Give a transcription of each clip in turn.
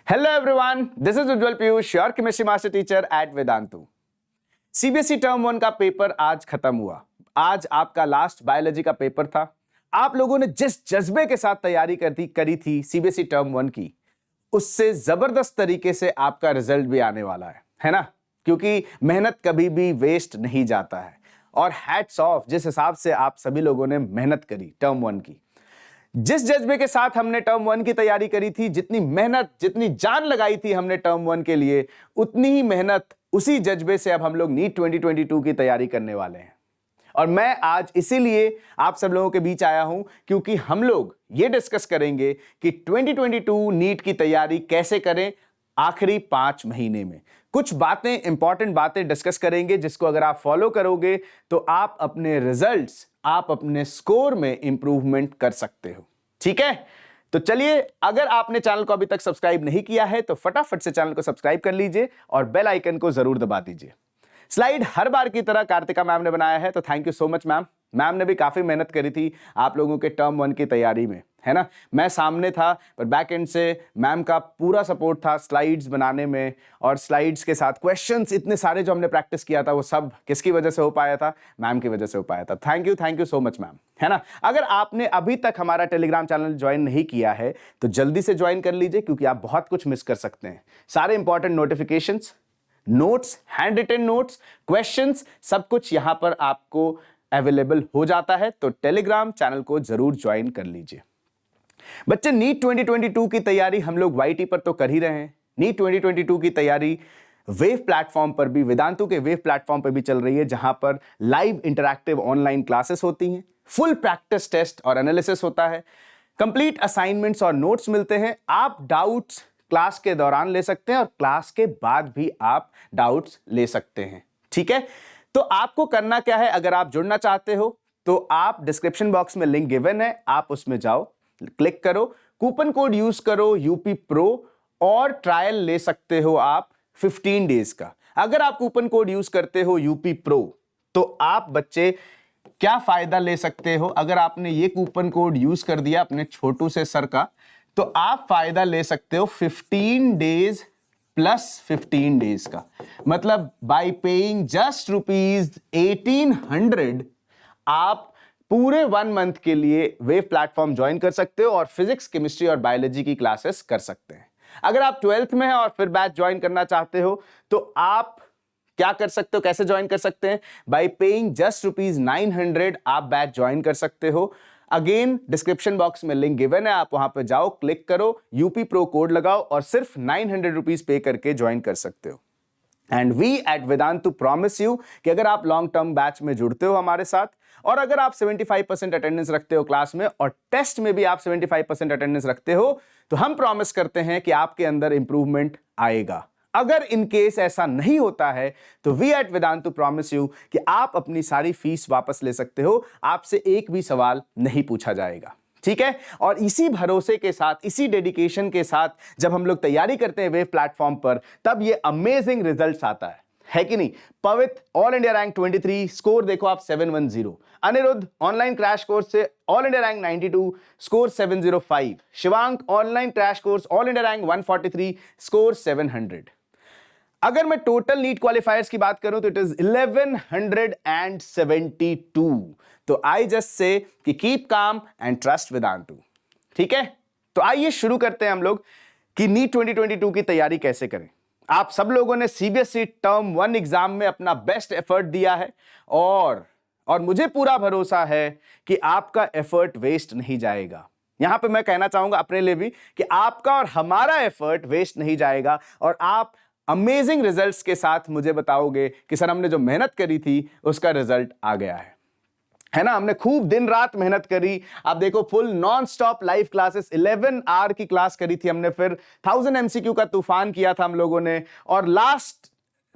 Hello everyone, this is Ujjwal Piyush, your chemistry master teacher at Vedantu. CBSE term 1 का paper आज खत्म हुआ। आज आपका लास्ट बायोलॉजी का पेपर था। आप लोगों ने जिस जज्बे के साथ तैयारी करी थी सीबीएसई टर्म 1 की, उससे जबरदस्त तरीके से आपका रिजल्ट भी आने वाला है ना? क्योंकि मेहनत कभी भी वेस्ट नहीं जाता है। और हैट्स ऑफ जिस हिसाब से आप सभी लोगों ने मेहनत करी टर्म 1 की, जिस जज्बे के साथ हमने टर्म 1 की तैयारी करी थी, जितनी मेहनत, जितनी जान लगाई थी हमने टर्म 1 के लिए, उतनी ही मेहनत, उसी जज्बे से अब हम लोग नीट 2022 की तैयारी करने वाले हैं। और मैं आज इसीलिए आप सब लोगों के बीच आया हूं क्योंकि हम लोग ये डिस्कस करेंगे कि 2022 नीट की तैयारी कैसे करें आखिरी 5 महीने में। कुछ बातें, इंपॉर्टेंट बातें डिस्कस करेंगे जिसको अगर आप फॉलो करोगे तो आप अपने रिजल्ट्स, आप अपने स्कोर में इंप्रूवमेंट कर सकते हो। ठीक है, तो चलिए, अगर आपने चैनल को अभी तक सब्सक्राइब नहीं किया है तो फटाफट से चैनल को सब्सक्राइब कर लीजिए और बेल आइकन को जरूर दबा दीजिए। स्लाइड हर बार की तरह कार्तिका मैम ने बनाया है, तो thank you so much ma'am. Ma'am ने भी काफी मेहनत करी थी आप लोगों के टर्म 1 की तैयारी में, है ना? मैं सामने था पर बैक एंड से मैम का पूरा सपोर्ट था स्लाइड्स बनाने में, और स्लाइड्स के साथ क्वेश्चंस इतने सारे जो हमने प्रैक्टिस किया था वो सब किसकी वजह से हो पाया था? मैम की वजह से हो पाया था। Thank you so much ma'am, है ना? अगर आपने अभी तक हमारा टेलीग्राम चैनल ज्वाइन नहीं किया है तो जल्दी से ज्वाइन कर लीजिए, क्योंकि आप बहुत कुछ मिस कर सकते हैं। सारे important notifications, notes, handwritten notes, questions, सब कुछ यहां पर आपको अवेलेबल हो जाता है। तो टेलीग्राम चैनल को जरूर ज्वाइन कर लीजिए। बच्चे, नीट 2022 की तैयारी हम लोग वाईटी पर तो कर ही रहे हैं। नीट 2022 की तैयारी वेव प्लेटफॉर्म पर भी, वेदांतु के वेव प्लेटफॉर्म पर भी चल रही है, जहां पर लाइव इंटरैक्टिव ऑनलाइन क्लासेस होती हैं, फुल प्रैक्टिस टेस्ट और एनालिसिस होता है, कंप्लीट असाइनमेंट्स और नोट्स मिलते हैं। आप डाउट्स क्लास के दौरान ले सकते हैं और क्लास के बाद भी आप डाउट्स ले सकते हैं। ठीक है, तो आपको करना क्या है? अगर आप जुड़ना चाहते हो तो आप डिस्क्रिप्शन बॉक्स में लिंक गिवन है, आप उसमें जाओ, क्लिक करो, कूपन कोड यूज करो यूपी प्रो, और ट्रायल ले सकते हो आप 15 डेज का। अगर आप कूपन कोड यूज करते हो यूपी प्रो तो आप बच्चे क्या फायदा ले सकते हो? अगर आपने ये कूपन कोड यूज कर दिया अपने छोटू से सर का, तो आप फायदा ले सकते हो 15 डेज प्लस 15 डेज का। मतलब बाय पेइंग जस्ट ₹1800 आप पूरे 1 मंथ के लिए वेव प्लेटफॉर्म ज्वाइन कर सकते हो और फिजिक्स, केमिस्ट्री और बायोलॉजी की क्लासेस कर सकते हैं। अगर आप 12th में हैं और फिर बैच ज्वाइन करना चाहते हो तो आप क्या कर सकते हो, कैसे ज्वाइन कर सकते हैं? बाय पेइंग जस्ट ₹900 आप बैच ज्वाइन कर सकते हो। अगेन डिस्क्रिप्शन बॉक्स में लिंक गिवन है, आप वहां पर जाओ, क्लिक करो, यूपी प्रो कोड लगाओ और सिर्फ ₹900 पे करके ज्वाइन कर सकते हो। And we at Vedantu promise you कि अगर आप लॉन्ग टर्म बैच में जुड़ते हो हमारे साथ, और अगर आप 75% अटेंडेंस रखते हो क्लास में और टेस्ट में भी आप 75% अटेंडेंस रखते हो, तो हम प्रॉमिस करते हैं कि आपके अंदर इंप्रूवमेंट आएगा। अगर इन केस ऐसा नहीं होता है तो we at Vedantu promise you कि आप अपनी सारी फीस वापस ले सकते हो, आपसे एक भी सवाल नहीं पूछा जाएगा। ठीक है, और इसी भरोसे के साथ, इसी डेडिकेशन के साथ जब हम लोग तैयारी करते हैं वेव प्लेटफॉर्म पर, तब ये अमेजिंग रिजल्ट्स आता है कि नहीं? पवित्र ऑल इंडिया रैंक 23, स्कोर देखो आप 710। अनिरुद्ध ऑनलाइन क्रैश कोर्स से all India rank 92, score 705। Shivank online crash course all India rank 143, score 700। अगर मैं टोटल नीट क्वालिफायर्स की बात करूं तो इट इज 1172। तो आई जस्ट से कि keep calm and trust Vedantu. ठीक है, तो आइए शुरू करते हैं हम लोग कि नीट 2022 की तैयारी कैसे करें। आप सब लोगों ने सीबीएसई टर्म 1 एग्जाम में अपना बेस्ट एफर्ट दिया है, और मुझे पूरा भरोसा है कि आपका एफर्ट वेस्ट नहीं जाएगा। यहां पे मैं कहना चाहूंगा अपने लिए भी कि आपका और हमारा एफर्ट वेस्ट नहीं जाएगा, और आप अमेजिंग रिजल्ट्स के साथ मुझे बताओगे कि सर हमने जो मेहनत करी थी उसका रिजल्ट आ गया है ना? हमने खूब दिन रात मेहनत करी। आप देखो, full non stop live classes, 11 hour की क्लास करी थी हमने, फिर 1000 एमसीक्यू का तूफान किया था हम लोगों ने, और लास्ट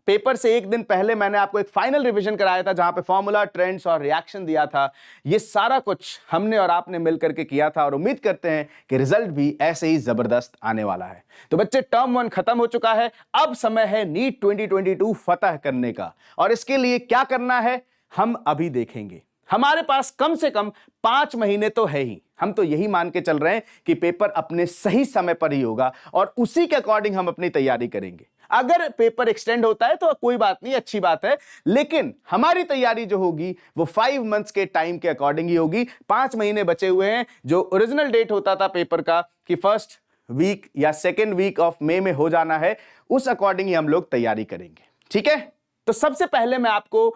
पेपर से एक दिन पहले मैंने आपको एक फाइनल रिवीजन कराया था जहां पे फॉर्मूला, ट्रेंड्स और रिएक्शन दिया था। ये सारा कुछ हमने और आपने मिलकर के किया था, और उम्मीद करते हैं कि रिजल्ट भी ऐसे ही जबरदस्त आने वाला है। तो बच्चे, टर्म 1 खत्म हो चुका है, अब समय है नीट 2022 फतह करने का, और इसके लिए क्या करना है हम अभी देखेंगे। हमारे पास कम से कम 5 महीने तो है ही। हम तो यही मान के चल रहे हैं कि पेपर अपने सही समय पर ही होगा और उसी के अकॉर्डिंग हम अपनी तैयारी करेंगे। अगर पेपर एक्सटेंड होता है तो कोई बात नहीं, अच्छी बात है, लेकिन हमारी तैयारी जो होगी वो 5 मंथ्स के टाइम के अकॉर्डिंग ही होगी। 5 महीने बचे हुए हैं। जो ओरिजिनल डेट होता था पेपर का कि फर्स्ट वीक या सेकेंड वीक ऑफ मई में हो जाना है, उस अकॉर्डिंग ही हम लोग तैयारी करेंगे। ठीक है, तो सबसे पहले मैं आपको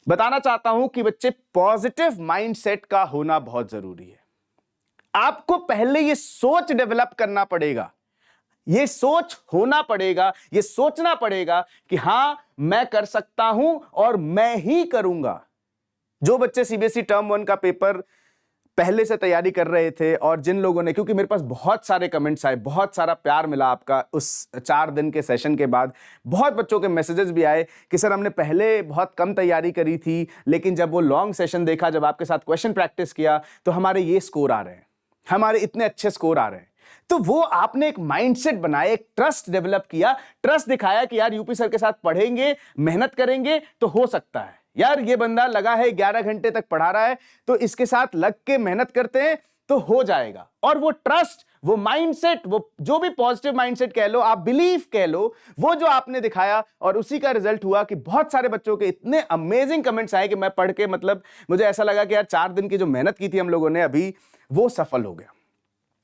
बताना चाहता हूं कि बच्चे पॉजिटिव माइंडसेट का होना बहुत जरूरी है। आपको पहले ये सोच डेवलप करना पड़ेगा, ये सोच होना पड़ेगा, ये सोचना पड़ेगा कि हां मैं कर सकता हूं और मैं ही करूंगा। जो बच्चे सीबीएसई टर्म 1 का पेपर पहले से तैयारी कर रहे थे और जिन लोगों ने, क्योंकि मेरे पास बहुत सारे कमेंट्स आए, बहुत सारा प्यार मिला आपका उस 4 दिन के सेशन के बाद, बहुत बच्चों के मैसेजेस भी आए कि सर हमने पहले बहुत कम तैयारी करी थी, लेकिन जब वो लॉन्ग सेशन देखा, जब आपके साथ क्वेश्चन प्रैक्टिस किया तो हमारे ये स्कोर आ रहे हैं, हमारे इतने अच्छे स्कोर आ रहे हैं। तो वो आपने एक माइंडसेट बनाया, एक ट्रस्ट डेवलप किया, ट्रस्ट दिखाया कि यार यूपी सर के साथ पढ़ेंगे, मेहनत करेंगे तो हो सकता है, यार ये बंदा लगा है 11 घंटे तक पढ़ा रहा है तो इसके साथ लग के मेहनत करते हैं तो हो जाएगा। और वो ट्रस्ट, वो माइंडसेट, वो जो भी पॉजिटिव माइंडसेट कह लो, आप बिलीव कह लो, वो जो आपने दिखाया और उसी का रिजल्ट हुआ कि बहुत सारे बच्चों के इतने अमेजिंग कमेंट्स आए कि मैं पढ़ के, मतलब मुझे ऐसा लगा कि यार 4 दिन की जो मेहनत की थी हम लोगों ने अभी, वो सफल हो गया,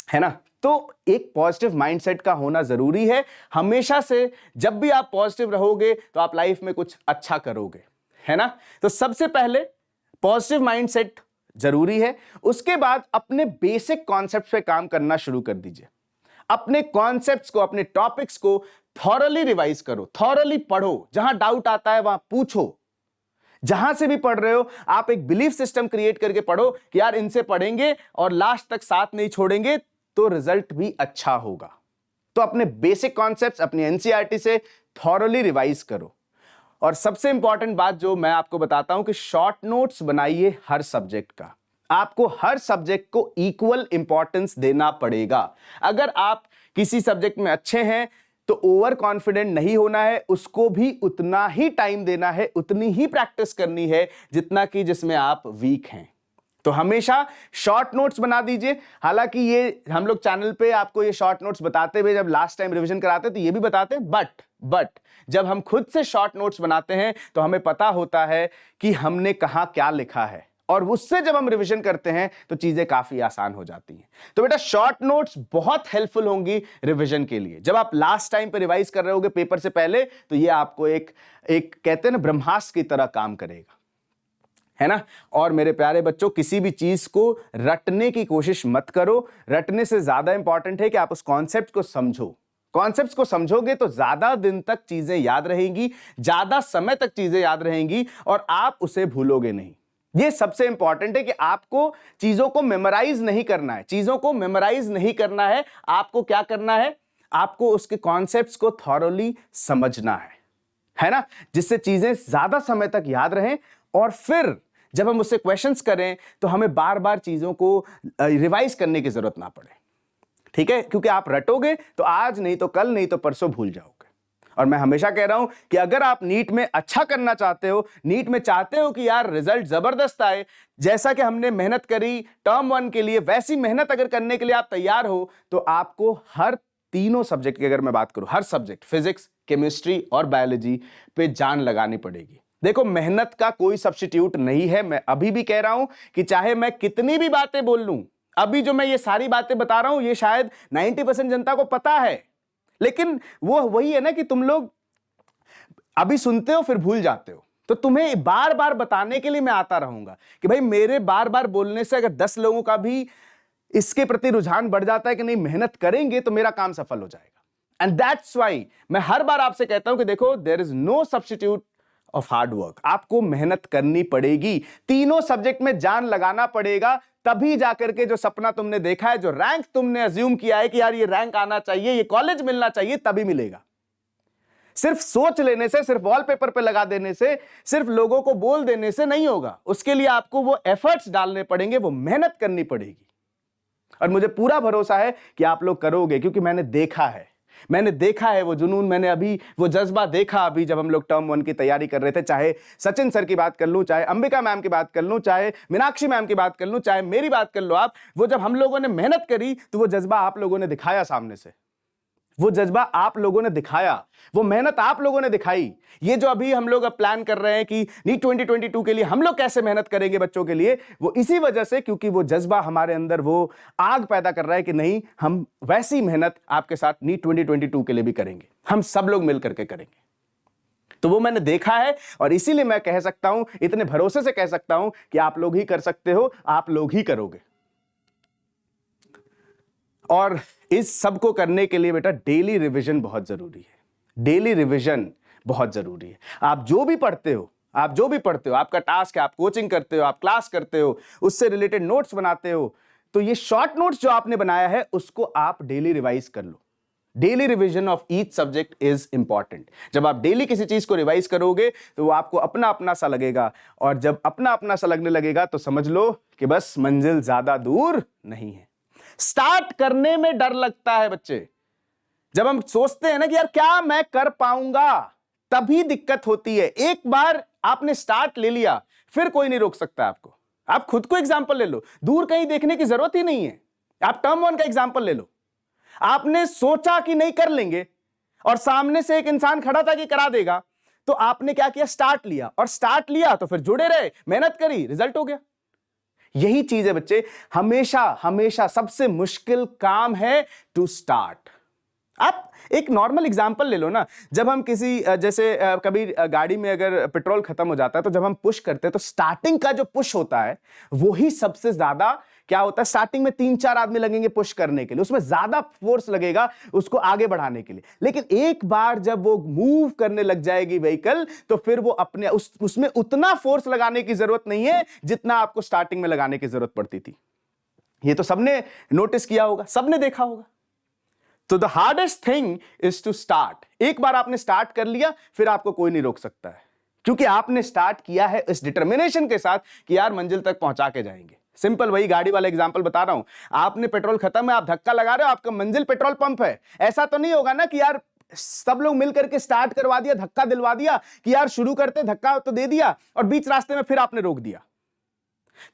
है ना। तो एक पॉजिटिव माइंडसेट का होना जरूरी है हमेशा से। जब भी आप पॉजिटिव रहोगे तो आप लाइफ में कुछ अच्छा करोगे, है ना। तो सबसे पहले पॉजिटिव माइंडसेट जरूरी है। उसके बाद अपने बेसिक कॉन्सेप्ट्स पे काम करना शुरू कर दीजिए। अपने कॉन्सेप्ट्स को, अपने टॉपिक्स को थॉरली रिवाइज करो, थॉरली पढ़ो, जहां डाउट आता है वहां पूछो। जहां से भी पढ़ रहे हो आप एक बिलीफ सिस्टम क्रिएट करके पढ़ो कि यार इनसे पढ़ेंगे और लास्ट तक साथ नहीं छोड़ेंगे तो रिजल्ट भी अच्छा होगा। तो अपने बेसिक कॉन्सेप्ट्स अपनी एनसीईआरटी से थॉरली रिवाइज करो। और सबसे इंपॉर्टेंट बात जो मैं आपको बताता हूं कि शॉर्ट नोट्स बनाइए हर सब्जेक्ट का। आपको हर सब्जेक्ट को इक्वल इंपॉर्टेंस देना पड़ेगा। अगर आप किसी सब्जेक्ट में अच्छे हैं तो ओवर कॉन्फिडेंट नहीं होना है, उसको भी उतना ही टाइम देना है, उतनी ही प्रैक्टिस करनी है जितना कि जिसमें आप वीक हैं। तो हमेशा शॉर्ट नोट्स बना दीजिए। हालांकि ये हम लोग चैनल पे आपको ये शॉर्ट नोट्स बताते हुए जब लास्ट टाइम रिवीजन कराते तो ये भी बताते हैं, बट जब हम खुद से शॉर्ट नोट्स बनाते हैं तो हमें पता होता है कि हमने कहां क्या लिखा है, और उससे जब हम रिवीजन करते हैं तो चीजें काफी आसान हो जाती हैं। तो बेटा शॉर्ट नोट्स बहुत हेल्पफुल होंगी रिवीजन के लिए। जब आप लास्ट टाइम पे रिवाइज कर रहे होगे पेपर से पहले तो ये आपको एक कहते हैं ना ब्रह्मास्त्र की तरह काम करेगा, है ना। और मेरे प्यारे बच्चों, किसी भी चीज को रटने की कोशिश मत करो। रटने से ज्यादा इंपॉर्टेंट है कि आप उस कॉन्सेप्ट को समझो। कॉन्सेप्ट्स को समझोगे तो ज्यादा दिन तक चीजें याद रहेंगी, ज्यादा समय तक चीजें याद रहेंगी और आप उसे भूलोगे नहीं। ये सबसे इंपॉर्टेंट है कि आपको चीजों को मेमोराइज नहीं करना है, चीजों को मेमोराइज नहीं करना है। आपको क्या करना है, आपको उसके कॉन्सेप्ट्स को थॉरोली समझना है ना, जिससे चीजें ज्यादा समय तक याद रहें और फिर जब हम उससे क्वेश्चंस करें तो हमें बार बार चीजों को रिवाइज करने की जरूरत ना पड़े। ठीक है, क्योंकि आप रटोगे तो आज नहीं तो कल, नहीं तो परसों भूल जाओगे। और मैं हमेशा कह रहा हूं कि अगर आप नीट में अच्छा करना चाहते हो, नीट में चाहते हो कि यार रिजल्ट जबरदस्त आए, जैसा कि हमने मेहनत करी टर्म 1 के लिए, वैसी मेहनत अगर करने के लिए आप तैयार हो तो आपको हर तीनों सब्जेक्ट की, अगर मैं बात करूं, हर सब्जेक्ट फिजिक्स, केमिस्ट्री और बायोलॉजी पे जान लगानी पड़ेगी। देखो मेहनत का कोई सब्स्टिट्यूट नहीं है। मैं अभी भी कह रहा हूं कि चाहे मैं कितनी भी बातें बोल लूं, अभी जो मैं ये सारी बातें बता रहा हूं ये शायद 90% जनता को पता है, लेकिन वो वही है ना कि तुम लोग अभी सुनते हो फिर भूल जाते हो। तो तुम्हें बार बार बताने के लिए मैं आता रहूंगा कि भाई मेरे बार बार बोलने से अगर 10 लोगों का भी इसके प्रति रुझान बढ़ जाता है कि नहीं मेहनत करेंगे तो मेरा काम सफल हो जाएगा। एंड दैट्स व्हाई मैं हर बार आपसे कहता हूं कि देखो there is no substitute of hard work. आपको मेहनत करनी पड़ेगी, तीनों सब्जेक्ट में जान लगाना पड़ेगा, तभी जाकर के जो सपना तुमने देखा है, जो रैंक तुमने अज्यूम किया है कि यार ये रैंक आना चाहिए, ये कॉलेज मिलना चाहिए, तभी मिलेगा। सिर्फ सोच लेने से, सिर्फ वॉलपेपर पे लगा देने से, सिर्फ लोगों को बोल देने से नहीं होगा। उसके लिए आपको वो एफर्ट्स डालने पड़ेंगे, वो मेहनत करनी पड़ेगी। और मुझे पूरा भरोसा है कि आप लोग करोगे, क्योंकि मैंने देखा है मैंने देखा है वो जुनून, मैंने अभी वो जज्बा देखा अभी जब हम लोग टर्म 1 की तैयारी कर रहे थे। चाहे सचिन सर की बात कर लूं, चाहे अंबिका मैम की बात कर लूं, चाहे मीनाक्षी मैम की बात कर लूं, चाहे मेरी बात कर लो आप, वो जब हम लोगों ने मेहनत करी तो वो जज्बा आप लोगों ने दिखाया सामने से, वो जज्बा आप लोगों ने दिखाया, वो मेहनत आप लोगों ने दिखाई। ये जो अभी हम लोग अब प्लान कर रहे हैं कि नीट 2022 के लिए हम लोग कैसे मेहनत करेंगे बच्चों के लिए, वो इसी वजह से, क्योंकि वो जज्बा हमारे अंदर वो आग पैदा कर रहा है कि नहीं, हम वैसी मेहनत आपके साथ नीट 2022 के लिए भी करेंगे, हम सब लोग मिल करके करेंगे। तो वो मैंने देखा है और इसीलिए मैं कह सकता हूं, इतने भरोसे से कह सकता हूं कि आप लोग ही कर सकते हो, आप लोग ही करोगे। और इस सब को करने के लिए बेटा डेली रिवीजन बहुत जरूरी है। डेली रिवीजन बहुत जरूरी है। आप जो भी पढ़ते हो, आपका टास्क है, आप कोचिंग करते हो, आप क्लास करते हो, उससे रिलेटेड नोट्स बनाते हो, तो ये शॉर्ट नोट्स जो आपने बनाया है उसको आप डेली रिवाइज कर लो। Daily revision of each subject is important. जब आप डेली किसी चीज को रिवाइज करोगे तो वो आपको अपना अपना सा लगेगा, और जब अपना अपना सा लगने लगेगा तो समझ लो कि बस मंजिल ज्यादा दूर नहीं है। स्टार्ट करने में डर लगता है बच्चे। जब हम सोचते हैं ना कि यार क्या मैं कर पाऊंगा, तभी दिक्कत होती है। एक बार आपने स्टार्ट ले लिया फिर कोई नहीं रोक सकता आपको। आप खुद को एग्जांपल ले लो, दूर कहीं देखने की जरूरत ही नहीं है। आप टर्म 1 का एग्जांपल ले लो। आपने सोचा कि नहीं कर लेंगे और सामने से एक इंसान खड़ा था कि करा देगा, तो आपने क्या किया, स्टार्ट लिया, और स्टार्ट लिया तो फिर जुड़े रहे, मेहनत करी, रिजल्ट हो गया। यही चीज है बच्चे, हमेशा हमेशा सबसे मुश्किल काम है टू स्टार्ट। आप एक नॉर्मल एग्जांपल ले लो ना, जब हम किसी जैसे कभी गाड़ी में अगर पेट्रोल खत्म हो जाता है तो जब हम पुश करते हैं तो स्टार्टिंग का जो पुश होता है वो ही सबसे ज्यादा क्या होता है, स्टार्टिंग में 3-4 आदमी लगेंगे पुश करने के लिए, उसमें ज्यादा फोर्स लगेगा उसको आगे बढ़ाने के लिए। लेकिन एक बार जब वो मूव करने लग जाएगी व्हीकल तो फिर वो अपने उसमें उतना फोर्स लगाने की जरूरत नहीं है जितना आपको स्टार्टिंग में लगाने की जरूरत पड़ती थी। ये तो सबने नोटिस किया होगा, सबने देखा होगा। तो the hardest thing is to start. एक बार आपने स्टार्ट कर लिया फिर आपको कोई नहीं रोक सकता है, क्योंकि आपने स्टार्ट किया है इस डिटर्मिनेशन के साथ कि यार मंजिल तक पहुंचा के जाएंगे। सिंपल वही गाड़ी वाला एग्जांपल बता रहा हूं। आपने पेट्रोल खत्म है, आप धक्का लगा रहे हो, आपका मंजिल पेट्रोल पंप है। ऐसा तो नहीं होगा ना कि यार सब लोग मिलकर के स्टार्ट करवा दिया, धक्का दिलवा दिया कि यार शुरू करते, धक्का तो दे दिया और बीच रास्ते में फिर आपने रोक दिया।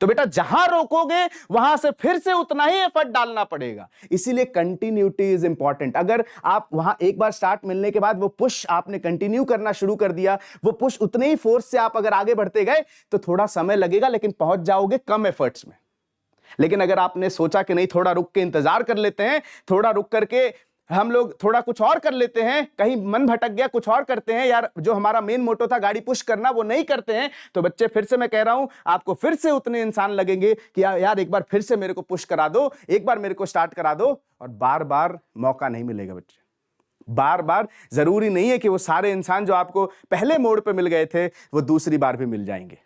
तो बेटा जहां रोकोगे वहां से फिर से उतना ही एफर्ट डालना पड़ेगा। इसीलिए कंटिन्यूटी इज इंपॉर्टेंट। अगर आप वहां एक बार स्टार्ट मिलने के बाद वो पुश आपने कंटिन्यू करना शुरू कर दिया, वो पुश उतने ही फोर्स से आप अगर आगे बढ़ते गए तो थोड़ा समय लगेगा लेकिन पहुंच जाओगे कम एफर्ट्स में। लेकिन अगर आपने सोचा कि नहीं थोड़ा रुक के इंतजार कर लेते हैं, थोड़ा रुक करके हम लोग थोड़ा कुछ और कर लेते हैं, कहीं मन भटक गया कुछ और करते हैं, यार जो हमारा मेन मोटो था गाड़ी पुश करना वो नहीं करते हैं, तो बच्चे फिर से मैं कह रहा हूं आपको फिर से उतने इंसान लगेंगे कि यार एक बार फिर से मेरे को पुश करा दो, एक बार मेरे को स्टार्ट करा दो। और बार बार मौका नहीं मिलेगा बच्चे, बार बार जरूरी नहीं है कि वो सारे इंसान जो आपको पहले मोड़ पे मिल गए थे वो दूसरी बार भी मिल जाएंगे।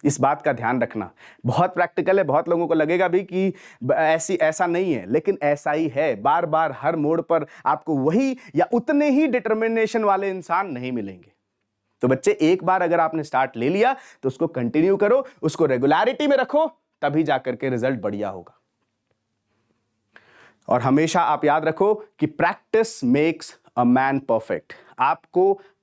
इस बात का ध्यान रखना। बहुत प्रैक्टिकल है, बहुत लोगों को लगेगा भी कि ऐसा नहीं है, लेकिन ऐसा ही है। बार बार हर मोड़ पर आपको वही या उतने ही डिटर्मिनेशन वाले इंसान नहीं मिलेंगे। तो बच्चे एक बार अगर आपने स्टार्ट ले लिया तो उसको कंटिन्यू करो, उसको रेगुलरिटी में रखो, तभी जाकर के रिजल्ट बढ़िया होगा। और हमेशा आप याद रखो कि practice makes a man perfect.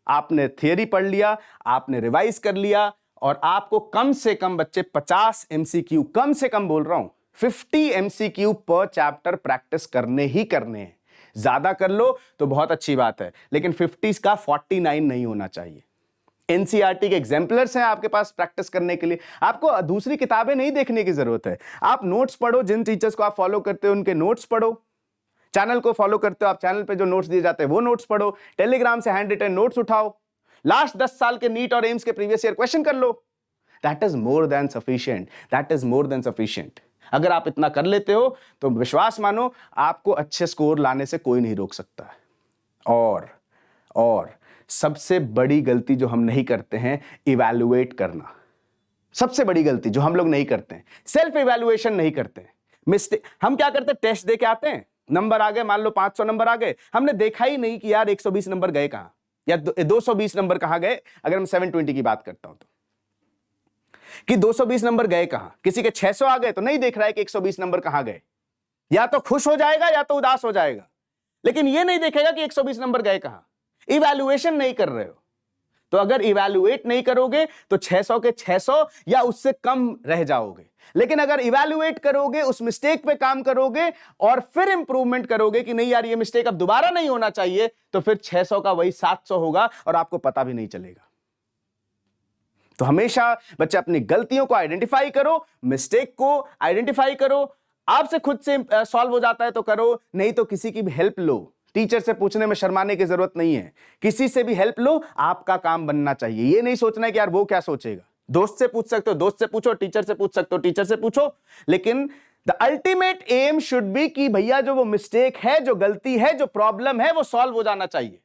आपने थियरी पढ़ लिया, आपने रिवाइज कर लिया, और आपको कम से कम बच्चे 50 MCQ, कम से कम बोल रहा हूं 50 MCQ पर चैप्टर प्रैक्टिस करने ही करने हैं। ज्यादा कर लो तो बहुत अच्छी बात है, लेकिन 50 का 49 नहीं होना चाहिए। NCERT के एग्जाम्पलर्स हैं आपके पास प्रैक्टिस करने के लिए, आपको दूसरी किताबें नहीं देखने की जरूरत है। आप नोट्स पढ़ो, जिन टीचर्स को आप फॉलो करते हो उनके नोट्स पढ़ो, चैनल को फॉलो करते हो आप, चैनल पे जो नोट्स दिए जाते हैं वो नोट्स पढ़ो, टेलीग्राम से हैंड रिटन नोट्स उठाओ, लास्ट 10 साल के नीट और एम्स के प्रीवियस ईयर क्वेश्चन कर लो। That is more than sufficient, that is more than sufficient. अगर आप इतना कर लेते हो तो विश्वास मानो आपको अच्छे स्कोर लाने से कोई नहीं रोक सकता है। और सबसे बड़ी गलती जो हम नहीं करते हैं, इवैल्यूएट करना। सबसे बड़ी गलती जो हम लोग नहीं करते हैं, सेल्फ इवैल्यूएशन नहीं करते हैं। मिस्टेक हम क्या करते हैं, टेस्ट दे के आते हैं, नंबर आ गए, मान लो 500 नंबर आ गए, हमने देखा ही नहीं कि यार 120 नंबर गए कहां या 220 नंबर कहां गए। अगर मैं 720 की बात करता हूं तो कि 220 नंबर गए कहां, किसी के 600 आ गए तो नहीं देख रहा है कि 120 नंबर कहां गए। या तो खुश हो जाएगा या तो उदास हो जाएगा। लेकिन ये नहीं देखेगा कि 120 नंबर गए कहां। इवैल्यूएशन नहीं कर रहे हो, तो अगर इवैल्यूएट नहीं करोगे तो 600 के 600 या उससे कम रह जाओगे। लेकिन अगर इवैल्यूएट करोगे, उस मिस्टेक पे काम करोगे और फिर इंप्रूवमेंट करोगे कि नहीं यार ये मिस्टेक अब दोबारा नहीं होना चाहिए, तो फिर 600 का वही 700 होगा और आपको पता भी नहीं चलेगा। तो हमेशा बच्चे अपनी गलतियों को आइडेंटिफाई करो, मिस्टेक को आइडेंटिफाई करो। आपसे खुद से सॉल्व हो जाता है तो करो, नहीं तो किसी की भी हेल्प लो। टीचर से पूछने में शर्माने की जरूरत नहीं है, किसी से भी हेल्प लो, आपका काम बनना चाहिए। ये नहीं सोचना है कि यार वो क्या सोचेगा। दोस्त से पूछ सकते हो, दोस्त से पूछो, टीचर से पूछ सकते हो, टीचर से पूछो, लेकिन the ultimate aim should be कि भैया जो वो मिस्टेक है, जो गलती है, जो प्रॉब्लम है, वो सॉल्व हो जाना चाहिए।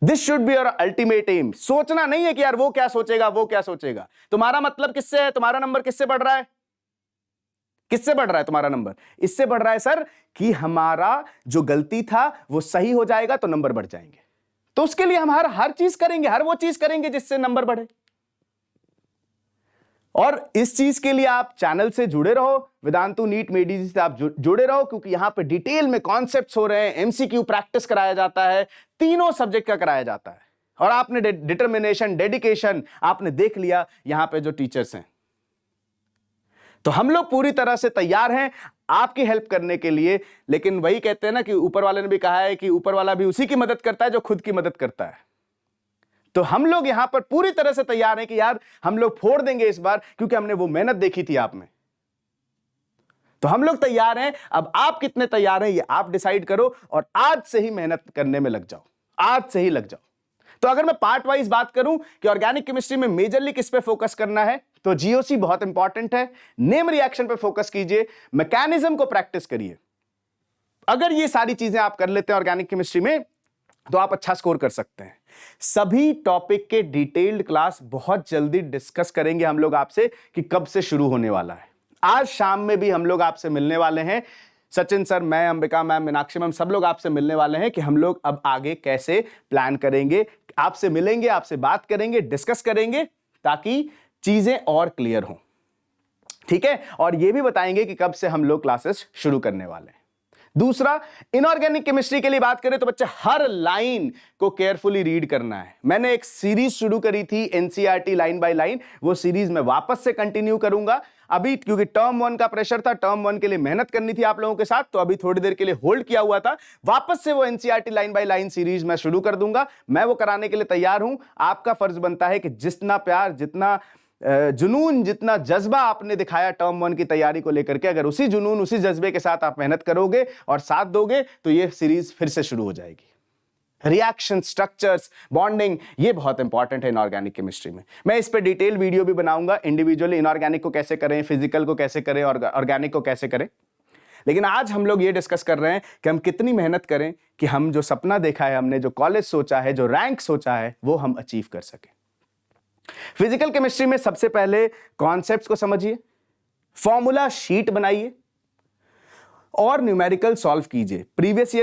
This should be your ultimate aim. सोचना नहीं है कि यार वो क्या सोचेगा, वो क्या सोचेगा। तुम्हारा मतलब किससे है? तुम्हारा नंबर किससे बढ़ रहा है? किससे बढ़ रहा है तुम्हारा नंबर? इससे बढ़ रहा है सर कि हमारा जो गलती था वो सही हो जाएगा तो नंबर बढ़ जाएंगे। तो उसके लिए हम हर चीज करेंगे, हर वो चीज करेंगे जिससे नंबर बढ़े। और इस चीज के लिए आप चैनल से जुड़े रहो, वेदांतु नीट मेडी से आप जुड़े रहो, क्योंकि यहां पे डिटेल में कॉन्सेप्ट्स हो रहे हैं, एमसीक्यू प्रैक्टिस कराया जाता है, तीनों सब्जेक्ट का कराया जाता है। और आपने डिटर्मिनेशन, डेडिकेशन आपने देख लिया यहां पे जो टीचर्स हैं। तो हम लोग पूरी तरह से तैयार हैं आपकी हेल्प करने के लिए। लेकिन वही कहते हैं ना कि ऊपर वाले ने भी कहा है कि ऊपर वाला भी उसी की मदद करता है जो खुद की मदद करता है। तो हम लोग यहां पर पूरी तरह से तैयार हैं कि यार हम लोग फोड़ देंगे इस बार, क्योंकि हमने वो मेहनत देखी थी आप में। तो हम लोग तैयार हैं। अब आप कितने तैयार हैं ये आप डिसाइड करो, और आज से ही मेहनत करने में लग जाओ, आज से ही लग जाओ। तो अगर मैं पार्ट वाइज बात करूं कि ऑर्गेनिक केमिस्ट्री में मेजरली किस पे फोकस करना है, तो जीओसी बहुत इंपॉर्टेंट है। नेम रिएक्शन पे फोकस कीजिए, मैकेनिज्म को प्रैक्टिस करिए। अगर ये सारी चीजें आप कर लेते हैं ऑर्गेनिक केमिस्ट्री में, तो आप अच्छा स्कोर कर सकते हैं। सभी टॉपिक के डिटेल्ड क्लास बहुत जल्दी डिस्कस करेंगे हम लोग आपसे कि कब से शुरू होने वाला है। आज शाम में भी हम लोग आपसे मिलने वाले हैं। सचिन सर, मैं, अंबिका मैम, मीनाक्षी मैम, सब लोग आपसे मिलने वाले हैं कि हम लोग अब आगे कैसे प्लान करेंगे। आपसे मिलेंगे, आपसे बात करेंगे, डिस्कस करेंगे, ताकि चीजें और क्लियर हों। ठीक है, और ये भी बताएंगे कि कब से हम लोग क्लासेस शुरू करने वाले हैं। दूसरा, इनऑर्गेनिक केमिस्ट्री के लिए बात करें तो बच्चे हर लाइन को केयरफुली रीड करना है। मैंने एक सीरीज शुरू करी थी एनसीईआरटी लाइन बाय लाइन, वो सीरीज मैं वापस से कंटिन्यू करूंगा। अभी क्योंकि टर्म 1 का प्रेशर था, टर्म 1 के लिए मेहनत करनी थी आप लोगों के साथ, तो अभी थोड़ी देर के लिए होल्ड किया हुआ था। वापस से वो NCERT line by line series मैं शुरू कर दूंगा। मैं वो कराने के लिए तैयार हूं। आपका फर्ज बनता है कि जितना प्यार, जितना जुनून, जितना जज्बा आपने दिखाया टर्म 1 की तैयारी को लेकर के, अगर उसी जुनून, उसी जज्बे के साथ आप मेहनत करोगे और साथ दोगे, तो ये सीरीज फिर से शुरू हो जाएगी। रिएक्शन, स्ट्रक्चर्स, बॉन्डिंग, ये बहुत इंपॉर्टेंट है इनऑर्गेनिक केमिस्ट्री में। मैं इस पे डिटेल वीडियो भी बनाऊंगा, इंडिविजुअली इनऑर्गेनिक को कैसे करें, फिजिकल को कैसे करें और ऑर्गेनिक को कैसे करें। लेकिन आज हम लोग ये डिस्कस कर रहे हैं कि हम कितनी मेहनत करें कि हम जो सपना देखा है, हमने जो कॉलेज सोचा है, जो रैंक सोचा है, वो हम अचीव कर सकें। फिजिकल केमिस्ट्री में सबसे पहले कॉन्सेप्ट्स को समझिए, फॉर्मूला शीट बनाइए और न्यूमेरिकल सॉल्व कीजिए। Previous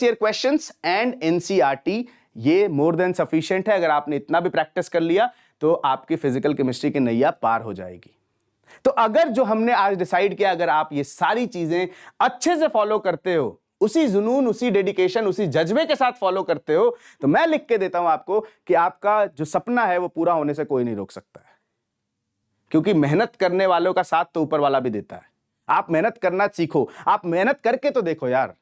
year questions and NCERT, ये मोर देन सफिशिएंट है। अगर आपने इतना भी प्रैक्टिस कर लिया तो आपकी फिजिकल केमिस्ट्री की नैया पार हो जाएगी। तो अगर जो हमने आज डिसाइड किया, अगर आप ये सारी चीजें अच्छे से फॉलो करते हो, उसी जुनून, उसी डेडिकेशन, उसी जज्बे के साथ फॉलो करते हो, तो मैं लिख के देता हूं आपको कि आपका जो सपना है वो पूरा होने से कोई नहीं रोक सकता है। क्योंकि मेहनत करने वालों का साथ तो ऊपर वाला भी देता है। आप मेहनत करना सीखो, आप मेहनत करके तो देखो यार,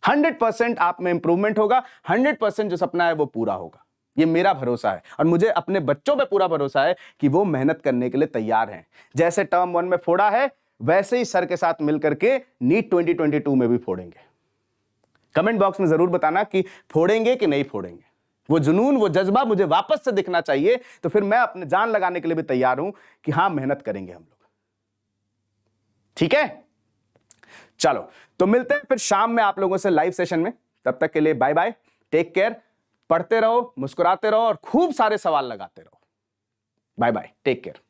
100% आप में इंप्रूवमेंट होगा, 100% जो सपना है वो पूरा होगा। ये मेरा भरोसा है, और मुझे अपने बच्चों पे पूरा भरोसा है कि वो मेहनत करने के लिए तैयार हैं। जैसे टर्म 1 में फोड़ा है, वैसे ही सर के साथ मिलकर के नीट 2022 में भी फोड़ेंगे। कमेंट बॉक्स में जरूर बताना कि फोड़ेंगे कि नहीं फोड़ेंगे। वो जुनून, वो जज्बा मुझे वापस से दिखना चाहिए, तो फिर मैं अपने जान लगाने के लिए भी तैयार हूं कि हां, मेहनत करेंगे हम लोग। ठीक है, चलो तो मिलते हैं फिर शाम में आप लोगों से लाइव सेशन में। तब तक के लिए बाय बाय, टेक केयर, पढ़ते रहो, मुस्कुराते रहो और खूब सारे सवाल लगाते रहो। Bye bye, take care.